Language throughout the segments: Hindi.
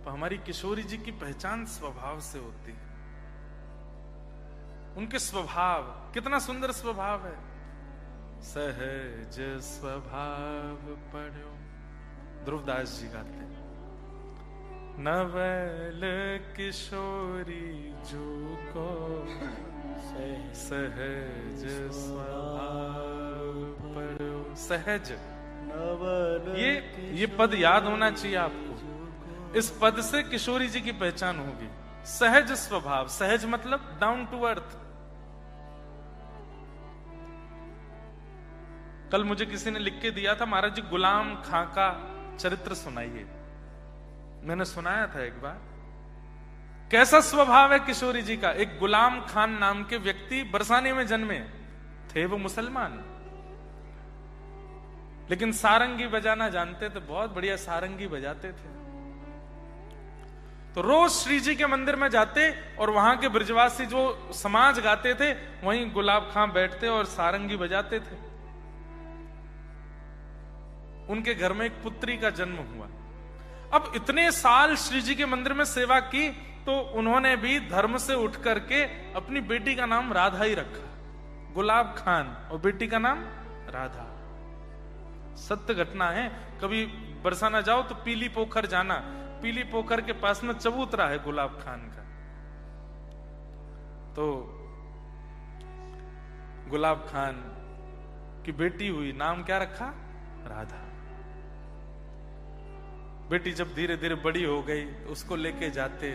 तो हमारी किशोरी जी की पहचान स्वभाव से होती है। उनके स्वभाव, कितना सुंदर स्वभाव है। सहज स्वभाव पढ़ो, ध्रुवदास जी गाते हैं। नवल किशोरी जू को सहज स्वभाव पढ़ो। सहज, ये पद याद होना चाहिए आपको। इस पद से किशोरी जी की पहचान होगी। सहज स्वभाव, सहज मतलब डाउन टू अर्थ। कल मुझे किसी ने लिख के दिया था, महाराज जी गुलाम खां का चरित्र सुनाइए। मैंने सुनाया था एक बार। कैसा स्वभाव है किशोरी जी का। एक गुलाम खान नाम के व्यक्ति बरसाने में जन्मे थे। वो मुसलमान, लेकिन सारंगी बजाना जानते थे, बहुत बढ़िया सारंगी बजाते थे। तो रोज श्री जी के मंदिर में जाते और वहां के ब्रजवासी जो समाज गाते थे, वहीं गुलाब खां बैठते और सारंगी बजाते थे। उनके घर में एक पुत्री का जन्म हुआ। अब इतने साल श्री जी के मंदिर में सेवा की, तो उन्होंने भी धर्म से उठ करके अपनी बेटी का नाम राधा ही रखा, गुलाब खान, और बेटी का नाम राधा। सत्य घटना है। कभी बरसाना जाओ तो पीली पोखर जाना, पीली पोखर के पास में चबूतरा है गुलाब खान का। तो गुलाब खान की बेटी हुई, नाम क्या रखा? राधा। बेटी जब धीरे धीरे बड़ी हो गई तो उसको लेके जाते,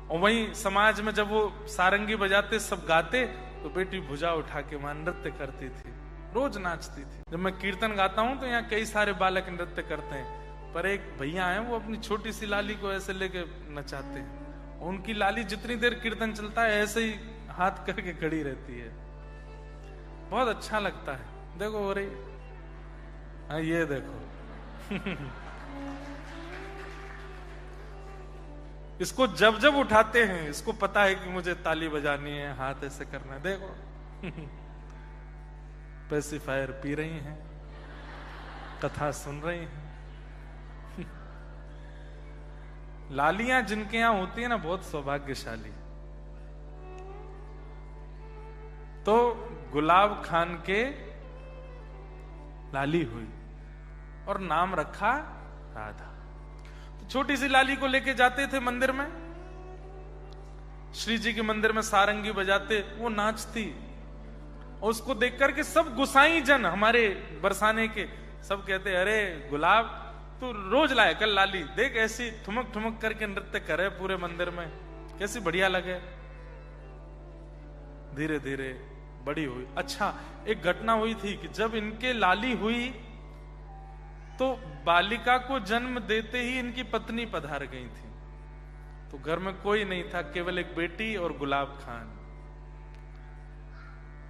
और वहीं समाज में जब वो सारंगी बजाते, सब गाते, तो बेटी भुजा उठा के वहां नृत्य करती थी, रोज नाचती थी। जब मैं कीर्तन गाता हूं तो यहाँ कई सारे बालक नृत्य करते हैं, पर एक भैया हैं वो अपनी छोटी सी लाली को ऐसे लेके नचाते हैं। उनकी लाली जितनी देर कीर्तन चलता है ऐसे ही हाथ करके खड़ी रहती है। बहुत अच्छा लगता है। देखो हो रही, हाँ ये देखो इसको जब जब उठाते हैं, इसको पता है कि मुझे ताली बजानी है, हाथ ऐसे करना है। देखो पेसिफायर पी रही हैं, कथा सुन रही हैं। लालियां जिनके यहां होती है ना, बहुत सौभाग्यशाली। तो गुलाब खान के लाली हुई और नाम रखा राधा। तो छोटी सी लाली को लेके जाते थे मंदिर में, श्री जी के मंदिर में सारंगी बजाते, वो नाचती, और उसको देख करके सब गुसाई जन हमारे बरसाने के सब कहते, अरे गुलाब तू रोज लाए कल लाली, देख ऐसी ठुमक ठुमक करके नृत्य करे पूरे मंदिर में, कैसी बढ़िया लगे। धीरे धीरे बड़ी हुई। अच्छा, एक घटना हुई थी कि जब इनके लाली हुई तो बालिका को जन्म देते ही इनकी पत्नी पधार गई थी। तो घर में कोई नहीं था, केवल एक बेटी और गुलाब खान।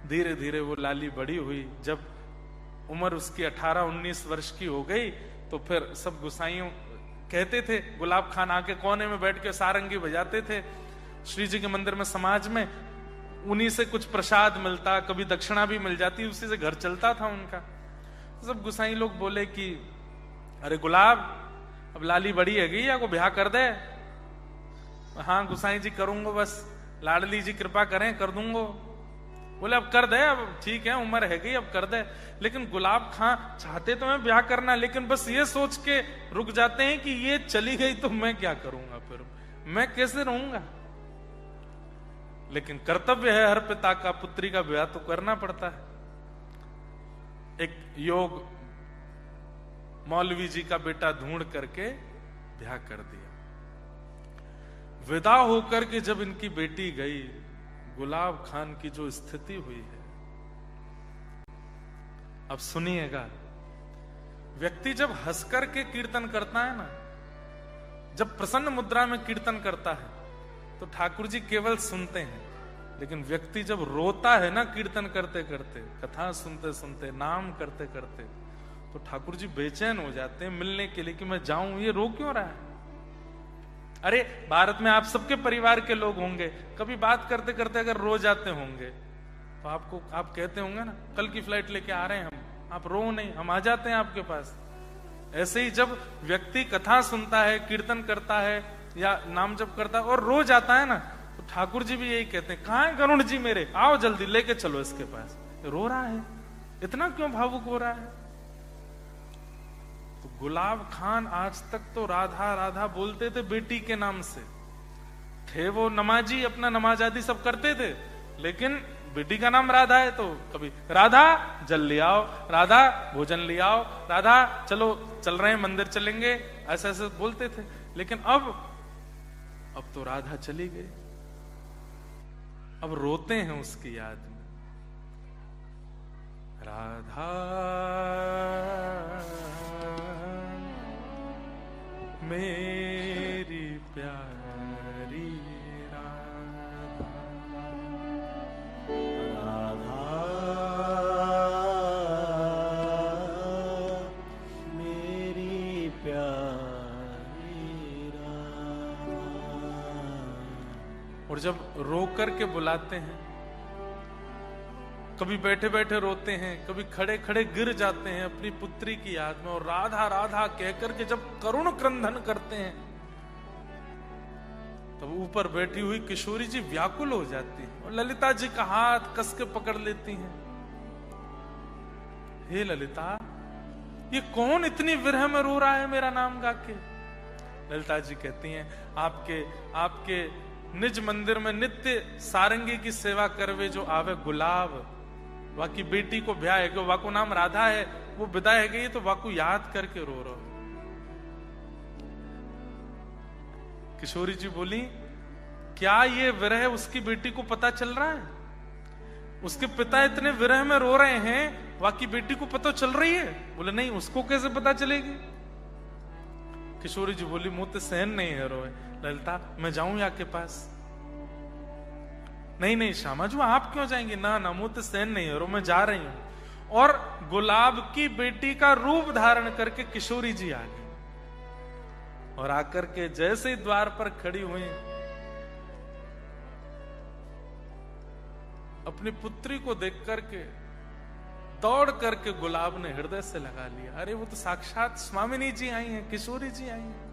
धीरे धीरे वो लाली बड़ी हुई। जब उम्र उसकी 18-19 वर्ष की हो गई तो फिर सब गुसाइयों कहते थे, गुलाब खान आके कोने में बैठ के सारंगी बजाते थे श्री जी के मंदिर में, समाज में। उन्हीं से कुछ प्रसाद मिलता, कभी दक्षिणा भी मिल जाती, उसी से घर चलता था उनका। सब गुसाई लोग बोले कि अरे गुलाब, अब लाली बड़ी है गई, या को ब्याह कर दे। हाँ गुसाई जी करूंगा, बस लाडली जी कृपा करें, कर दूंगा। बोले अब कर दे, अब ठीक है उम्र है गई, अब कर दे। लेकिन गुलाब खां चाहते तो मैं ब्याह करना, लेकिन बस ये सोच के रुक जाते हैं कि ये चली गई तो मैं क्या करूंगा, फिर मैं कैसे रहूंगा। लेकिन कर्तव्य है हर पिता का, पुत्री का ब्याह तो करना पड़ता है। एक योग मौलवी जी का बेटा ढूंढ करके ब्याह कर दिया। विदा होकर के जब इनकी बेटी गई, गुलाब खान की जो स्थिति हुई है, अब सुनिएगा। व्यक्ति जब हंसकर के कीर्तन करता है ना, जब प्रसन्न मुद्रा में कीर्तन करता है, तो ठाकुर जी केवल सुनते हैं। लेकिन व्यक्ति जब रोता है ना कीर्तन करते करते, कथा सुनते सुनते, नाम करते करते, तो ठाकुर जी बेचैन हो जाते हैं मिलने के लिए कि मैं जाऊं, ये रो क्यों रहा है। अरे भारत में आप सबके परिवार के लोग होंगे, कभी बात करते करते अगर रो जाते होंगे तो आप कहते होंगे ना, कल की फ्लाइट लेके आ रहे हैं हम, आप रो नहीं, हम आ जाते हैं आपके पास। ऐसे ही जब व्यक्ति कथा सुनता है, कीर्तन करता है या नाम जप करता है और रो जाता है ना, तो ठाकुर जी भी यही कहते हैं, कहाँ है गरुड़ जी मेरे, आओ जल्दी लेके चलो इसके पास। रो रहा है, इतना क्यों भावुक हो रहा है? तो गुलाब खान आज तक तो राधा राधा बोलते थे बेटी के नाम से, थे वो नमाजी, अपना नमाज आदि सब करते थे, लेकिन बेटी का नाम राधा है तो कभी राधा जल ले आओ, राधा भोजन ले आओ, राधा चलो चल रहे हैं मंदिर चलेंगे, ऐसे ऐसे बोलते थे। लेकिन अब तो राधा चली गई, अब रोते हैं उसकी याद में। राधा मेरी प्यारी और जब रो करके बुलाते हैं, कभी बैठे बैठे रोते हैं, कभी खड़े खड़े गिर जाते हैं अपनी पुत्री की याद में, और राधा राधा कहकर के जब करुण क्रंदन करते हैं, तब ऊपर बैठी हुई किशोरी जी व्याकुल हो जाती है और ललिता जी का हाथ कस के पकड़ लेती हैं। हे ललिता, ये कौन इतनी विरह में रो रहा है मेरा नाम गा के? ललिता जी कहती हैं, आपके निज मंदिर में नित्य सारंगी की सेवा करवे जो आवे गुलाब, वाकी बेटी को ब्याह है, वाको नाम राधा है, वो विदाई है गई, तो वाको याद करके रो रहा। किशोरी जी बोली, क्या ये विरह उसकी बेटी को पता चल रहा है? उसके पिता इतने विरह में रो रहे हैं, वाकी बेटी को पता चल रही है? बोले नहीं, उसको कैसे पता चलेगी? किशोरी जी बोली, मुंह तो सहन नहीं है रोए। ललिता, मैं जाऊं या के पास? नहीं श्यामा जी, आप क्यों जाएंगे? ना मुंह तो सहन नहीं है रो, मैं जा रही हूं। और गुलाब की बेटी का रूप धारण करके किशोरी जी आ गई, और आकर के जैसे ही द्वार पर खड़ी हुई, अपनी पुत्री को देख करके दौड़ करके गुलाब ने हृदय से लगा लिया। अरे वो तो साक्षात स्वामिनी जी आई हैं, किशोरी जी आई हैं।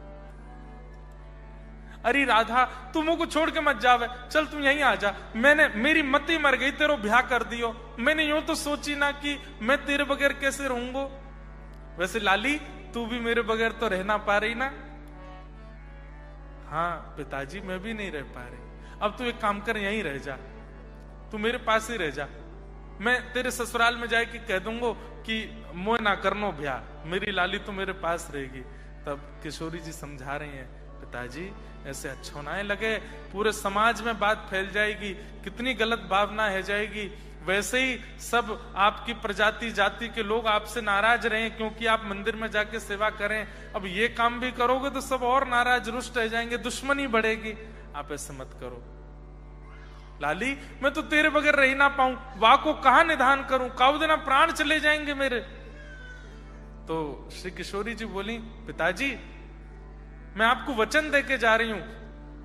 अरे राधा, तू मुझको छोड़ के मत जावे, चल तू यहीं आ जा, मेरी मती मर गई, तेरो ब्याह कर दियो। मैंने यूं तो सोची ना कि मैं तेरे बगैर कैसे रहूंगो। वैसे लाली, तू भी मेरे बगैर तो रहना पा रही ना? हाँ पिताजी, मैं भी नहीं रह पा रही। अब तू एक काम कर, यहीं रह जा, तू मेरे पास ही रह जा। मैं तेरे ससुराल में जाके कह दूंगा कि मोह ना करनो ब्याह, मेरी लाली तो मेरे पास रहेगी। तब किशोरी जी समझा रही हैं, पिताजी ऐसे अच्छो ना लगे, पूरे समाज में बात फैल जाएगी, कितनी गलत भावना है जाएगी। वैसे ही सब आपकी प्रजाति जाति के लोग आपसे नाराज रहे क्योंकि आप मंदिर में जाके सेवा करें। अब ये काम भी करोगे तो सब और नाराज रुष्ट रह जाएंगे, दुश्मनी बढ़ेगी। आप ऐसे मत करो लाली, मैं तो तेरे बगैर रह ना पाऊं, वाह को कहां निधान करूं, काऊ देना प्राण चले जाएंगे मेरे। तो श्री किशोरी जी बोली, पिताजी मैं आपको वचन देके जा रही हूं,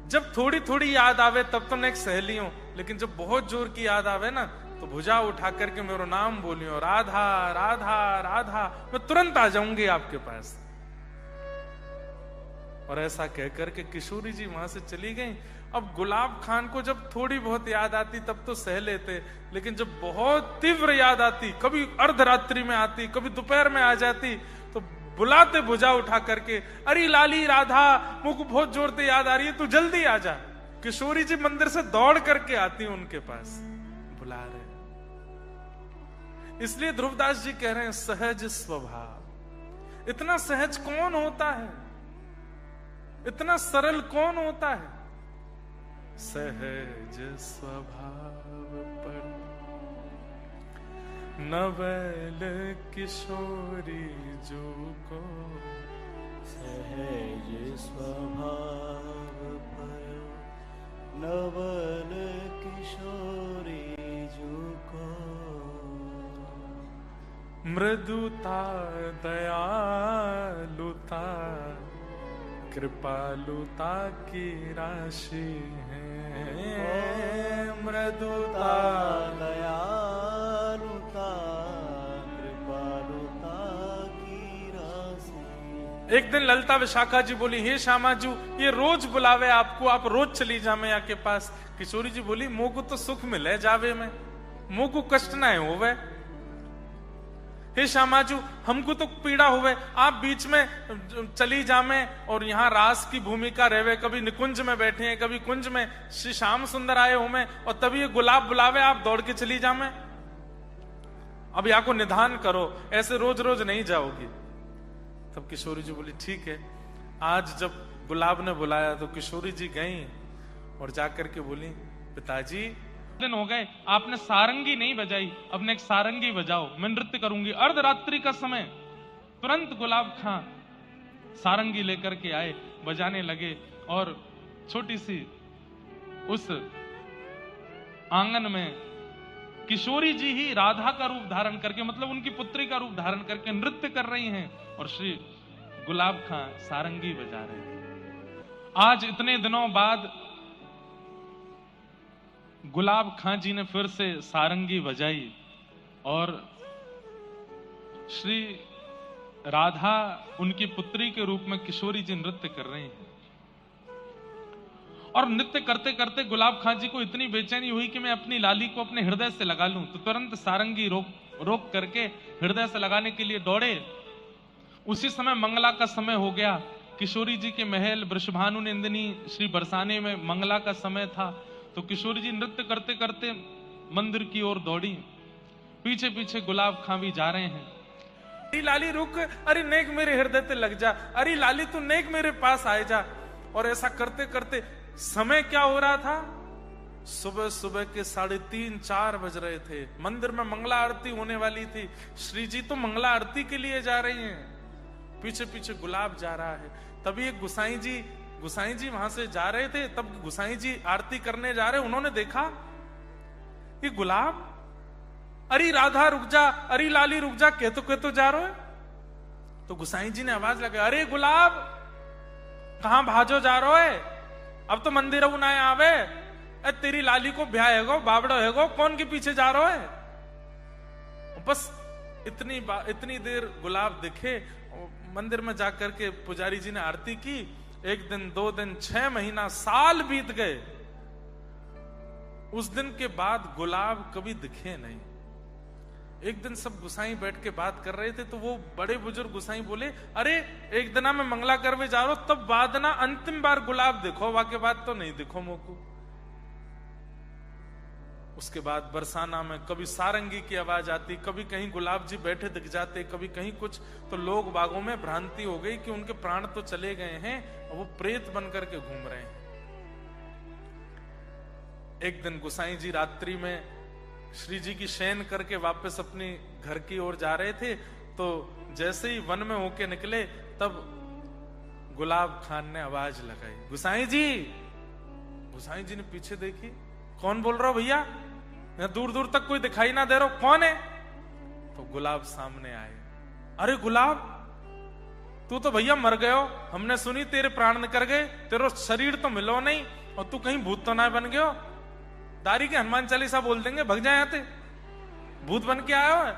जब थोड़ी थोड़ी याद आवे तब तो मैं एक सहेली हूं, लेकिन जब बहुत जोर की याद आवे ना तो भुजा उठा करके मेरा नाम बोलियो, राधा राधा राधा, मैं तुरंत आ जाऊंगी आपके पास। और ऐसा कहकर के किशोरी जी वहां से चली गई। अब गुलाब खान को जब थोड़ी बहुत याद आती तब तो सह लेते, लेकिन जब बहुत तीव्र याद आती, कभी अर्धरात्रि में आती, कभी दोपहर में आ जाती, तो बुलाते भुजा उठा करके, अरे लाली राधा, मुझको बहुत जोर से याद आ रही है, तू जल्दी आ जा। किशोरी जी मंदिर से दौड़ करके आती उनके पास, बुला रहे। इसलिए ध्रुवदास जी कह रहे हैं, सहज स्वभाव। इतना सहज कौन होता है, इतना सरल कौन होता है? सहज स्वभाव पर नवल किशोरी जो को, सहज स्वभाव पर नवल किशोरी जो को, मृदुता दयालुता कृपालुता की राशि है, मृदुता दयालुता कृपालुता की राशि एक दिन ललिता विशाखा जी बोली, हे श्यामाजू ये रोज बुलावे आपको, आप रोज चली जा मैया के पास। किशोरी जी बोली, मुंह को तो सुख मिले जावे में, मुंह को कष्ट ना होवे। हे श्यामाजू हमको तो पीड़ा हुए, आप बीच में चली जामे और यहाँ रास की भूमिका रहवे, कभी निकुंज में बैठे हैं कभी कुंज में, श्री श्याम सुंदर आए हो में, और तभी ये गुलाब बुलावे आप दौड़ के चली जामे। अब यहाँ को निधान करो, ऐसे रोज रोज नहीं जाओगी। तब किशोरी जी बोली, ठीक है। आज जब गुलाब ने बुलाया तो किशोरी जी गई और जाकर के बोली, पिताजी दिन हो गए आपने सारंगी नहीं बजाई, अपने एक सारंगी बजाओ, मैं नृत्य करूंगी। अर्धरात्रि का समय। तुरंत गुलाब खां सारंगी लेकर के आए, बजाने लगे और छोटी सी उस आंगन में किशोरी जी ही राधा का रूप धारण करके, मतलब उनकी पुत्री का रूप धारण करके नृत्य कर रही हैं और श्री गुलाब खां सारंगी बजा रहे हैं। आज इतने दिनों बाद गुलाब खां जी ने फिर से सारंगी बजाई और श्री राधा उनकी पुत्री के रूप में किशोरी जी नृत्य कर रही हैं। और नृत्य करते करते गुलाब खां जी को इतनी बेचैनी हुई कि मैं अपनी लाली को अपने हृदय से लगा लूं, तो तुरंत सारंगी रोक करके हृदय से लगाने के लिए दौड़े। उसी समय मंगला का समय हो गया। किशोरी जी के महल वृषभानु नंदिनी श्री बरसाने में मंगला का समय था, तो किशोरी जी नृत्य करते करते मंदिर की ओर दौड़ी। पीछे पीछे गुलाब खां भी जा रहे हैं। अरे लाली रुक, अरे नेक मेरे हृदय पे लग जा, अरे लाली तू नेक मेरे पास आए जा। और ऐसा करते करते समय क्या हो रहा था, सुबह सुबह के 3:30-4 बज रहे थे। मंदिर में मंगला आरती होने वाली थी। श्री जी तो मंगला आरती के लिए जा रही हैं, पीछे पीछे गुलाब जा रहा है। तभी एक गुसाई जी वहां से जा रहे थे, तब गुसाई जी आरती करने जा रहे, उन्होंने देखा ये गुलाब, अरे राधा रुक जा, अरे लाली रुक जा, कहतो जा रहे हो। तो गुसाई जी ने आवाज लगाई, अरे गुलाब कहां भाजो जा रहे है, अब तो मंदिर ना आवे, तेरी लाली को ब्याह हैगो, बावड़ो हैगो, कौन के पीछे जा रहे है। बस इतनी देर गुलाब दिखे। मंदिर में जाकर के पुजारी जी ने आरती की। 1 दिन 2 दिन 6 महीना साल बीत गए। उस दिन के बाद गुलाब कभी दिखे नहीं। एक दिन सब गुसाई बैठ के बात कर रहे थे, तो वो बड़े बुजुर्ग गुसाई बोले, अरे एक दिना में मंगला करवे जा रहा हो, तब बाद ना अंतिम बार गुलाब देखो, वाके बाद तो नहीं दिखो मोको। उसके बाद बरसाना में कभी सारंगी की आवाज आती, कभी कहीं गुलाब जी बैठे दिख जाते, कभी कहीं कुछ, तो लोग बागों में भ्रांति हो गई कि उनके प्राण तो चले गए हैं और वो प्रेत बनकर के घूम रहे हैं। एक दिन गुसाई जी रात्रि में श्री जी की शयन करके वापस अपनी घर की ओर जा रहे थे, तो जैसे ही वन में होके निकले, तब गुलाब खान ने आवाज लगाई, गुसाई जी। गुसाई जी ने पीछे देखी, कौन बोल रहा हो भैया, दूर दूर तक कोई दिखाई ना दे रहा, कौन है। तो गुलाब सामने आए, अरे गुलाब तू तो भैया मर गयो, हमने सुनी तेरे प्राण निकल गए, तेरा शरीर तो मिलो नहीं, और तू कहीं भूत तो ना बन गयो। दारी के हनुमान चालीसा बोल देंगे, भग जाए आते, भूत बन के आयो है।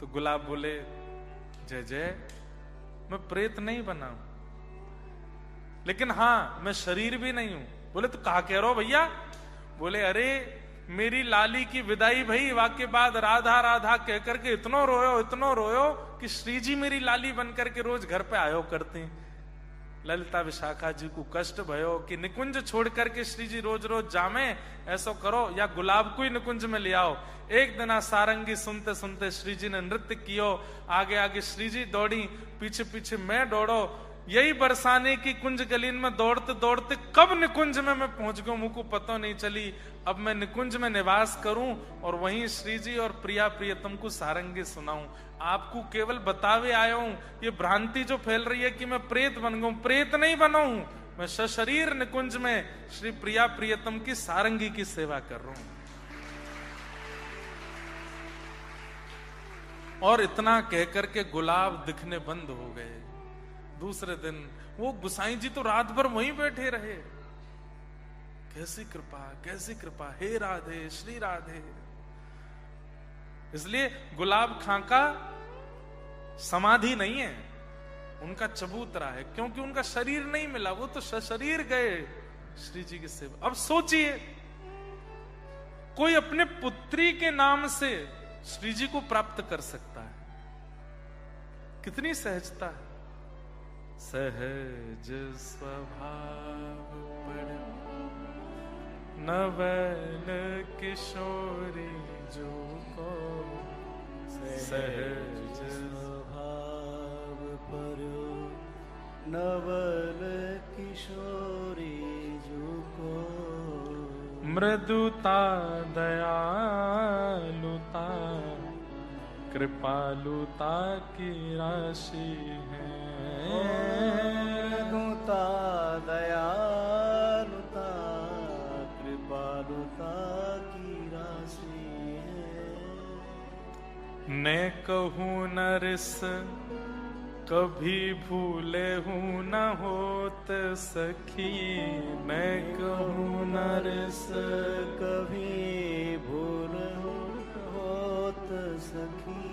तो गुलाब बोले, जय जय, मैं प्रेत नहीं बना हूं, लेकिन हां मैं शरीर भी नहीं हूं। बोले तो कहा कह रहे हो भैया। बोले अरे मेरी लाली की विदाई भई, वाके बाद राधा राधा कह करके इतनो रोयो कि श्री जी मेरी लाली बनकर के रोज घर पे आयो करते। ललिता विशाखा जी को कष्ट भयो कि निकुंज छोड़ करके श्री जी रोज रोज जामे, ऐसा करो या गुलाब को ही निकुंज में ले आओ। एक दिन सारंगी सुनते सुनते श्री जी ने नृत्य कियो, आगे आगे श्री जी दौड़ी, पीछे पीछे मैं दौड़ो। यही बरसाने की कुंज गलीन में दौड़ते दौड़ते कब निकुंज में मैं पहुंच गया, मुझको पता नहीं चली। अब मैं निकुंज में निवास करूं और वहीं श्री जी और प्रिया प्रियतम को सारंगी सुनाऊं। आपको केवल बतावे आया हूं, ये भ्रांति जो फैल रही है कि मैं प्रेत बन गया, प्रेत नहीं बना हूं, मैं सशरीर निकुंज में श्री प्रिया प्रियतम की सारंगी की सेवा कर रहा हूं। और इतना कहकर के गुलाब दिखने बंद हो गए। दूसरे दिन वो गुसाई जी तो रात भर वहीं बैठे रहे। कैसी कृपा, हे राधे श्री राधे। इसलिए गुलाब खां का समाधि नहीं है, उनका चबूतरा है, क्योंकि उनका शरीर नहीं मिला, वो तो शरीर गए श्री जी की सेवा। अब सोचिए, कोई अपने पुत्री के नाम से श्री जी को प्राप्त कर सकता है, कितनी सहजता है। सहज स्वभाव पड़ नवल किशोरी जो को, सहज स्वभाव पर्यो नवल किशोरी जो को, मृदुता दयालुता कृपालुता की राशि है। मृदुता दयालुता कृपालुता की राशि है। ने कहूँ नरस कभी भूले हूँ न होत सखी, मैं कहूँ नरस कभी भूल होत सखी,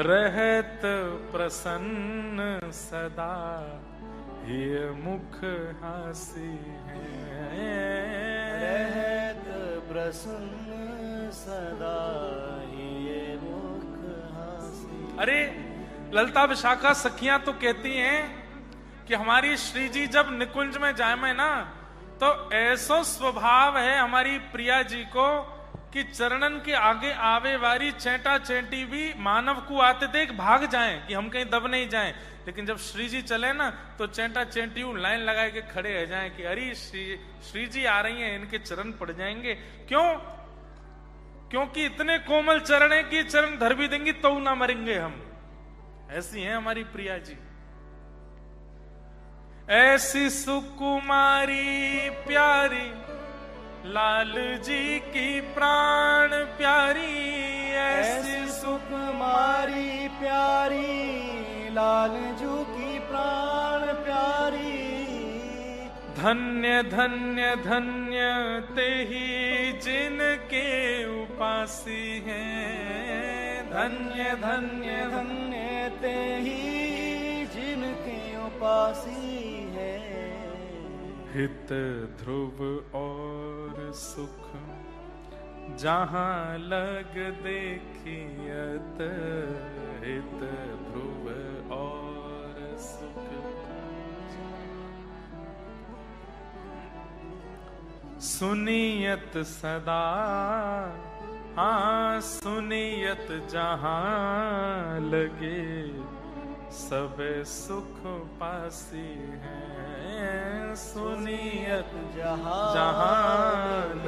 रहत प्रसन्न सदा ये मुख हासी है। रहत प्रसन्न सदा ये मुख हासी। अरे ललता विशाखा सखियां तो कहती हैं कि हमारी श्री जी जब निकुंज में जाए में ना, तो ऐसो स्वभाव है हमारी प्रिया जी को कि चरणन के आगे आवे वारी चेंटा चेंटी भी मानव को आते देख भाग जाएं कि हम कहीं दब नहीं जाएं, लेकिन जब श्री जी चले ना तो चेंटा चेंटी लाइन लगा के खड़े रह जाएं कि अरे श्री जी आ रही हैं, इनके चरण पड़ जाएंगे। क्यों? क्योंकि इतने कोमल चरण है कि चरण धर भी देंगी तो ना मरेंगे हम। ऐसी हैं हमारी प्रिया जी। ऐसी सुकुमारी प्यारी लाल जी की प्राण प्यारी, ऐसी सुकुमारी प्यारी लाल जू की प्राण प्यारी। धन्य धन्य धन्य ते ही जिनके उपासी हैं, धन्य धन्य धन्य ते ही जिनके उपासी है। हित ध्रुव और सुख जहां लग देखियत, हित ध्रुव और सुख सुनियत सदा, हाँ सुनियत जहां लगे सब सुख पासी है। सुनियत जहां जहां